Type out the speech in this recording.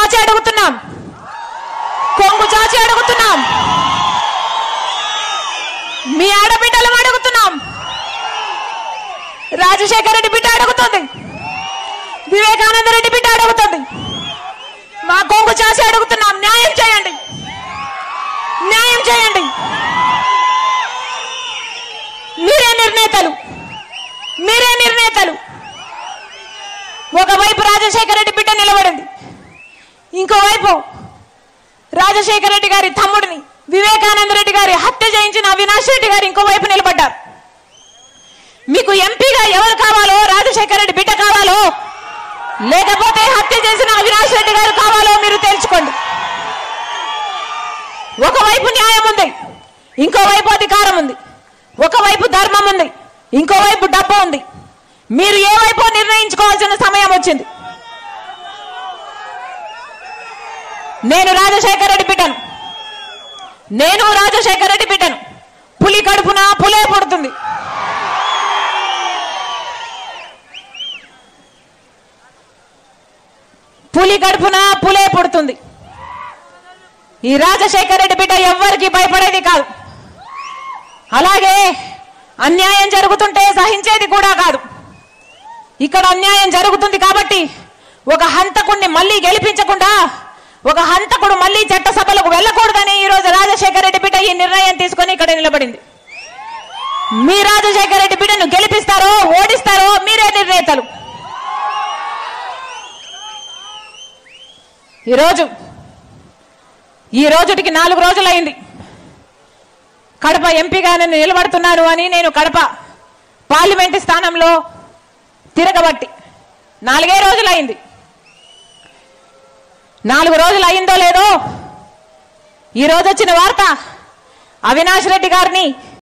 చాచి అడుగుతున్నాం, కొంగు చాచి అడుగుతున్నాం, మీ ఆడబిడ్డలం అడుగుతున్నాం. రాజశేఖర రెడ్డి బిడ్డ అడుగుతుంది, వివేకానంద రెడ్డి బిడ్డ అడుగుతుంది, మా కొంగు చాచి అడుగుతున్నాం. న్యాయం చేయండి, న్యాయం చేయండి. మీరే నిర్ణేతలు, మీరే నిర్ణేతలు. ఒకవైపు రాజశేఖర రెడ్డి బిడ్డ నిలబడింది, ఇంకోవైపు రాజశేఖర రెడ్డి గారి తమ్ముడిని వివేకానంద రెడ్డి గారి హత్య చేయించిన అవినాష్ రెడ్డి గారు ఇంకోవైపు నిలబడ్డారు. మీకు ఎంపీగా ఎవరు కావాలో, రాజశేఖర రెడ్డి బిడ్డ కావాలో లేకపోతే హత్య చేసిన అవినాష్ రెడ్డి గారు కావాలో మీరు తెలుసుకోండి. ఒకవైపు న్యాయం ఉంది, ఇంకోవైపు అధికారం ఉంది. ఒకవైపు ధర్మం ఉంది, ఇంకోవైపు డబ్బు ఉంది. మీరు ఏ వైపు నిర్ణయించుకోవాల్సిన సమయం వచ్చింది. నేను రాజశేఖర రెడ్డి బిడ్డను, నేను రాజశేఖర రెడ్డి బిడ్డను. పులి కడుపున పులే పుడుతుంది. పులి కడుపున పులే పుడుతుంది. ఈ రాజశేఖర రెడ్డి బిడ్డ ఎవ్వరికి భయపడేది కాదు. అలాగే అన్యాయం జరుగుతుంటే సహించేది కూడా కాదు. ఇక్కడ అన్యాయం జరుగుతుంది కాబట్టి ఒక హంతకుడిని మళ్ళీ గెలిపించకుండా, ఒక హంతకుడు మళ్ళీ చట్టసభలకు వెళ్ళకూడదని ఈరోజు రాజశేఖర రెడ్డి బిడ్డ ఈ నిర్ణయం తీసుకొని ఇక్కడ నిలబడింది. మీ రాజశేఖర రెడ్డి బిడ్డను గెలిపిస్తారో ఓడిస్తారో మీరే నిర్ణేతలు. ఈ రోజుటికి 4 రోజులైంది కడప ఎంపీగా నేను నిలబడుతున్నాను అని. నేను కడప పార్లమెంటు స్థానంలో తిరగబట్టి 4 రోజులైంది. 4 రోజులు అయిందో లేదో ఈరోజు వచ్చిన వార్త, అవినాష్ రెడ్డి గారిని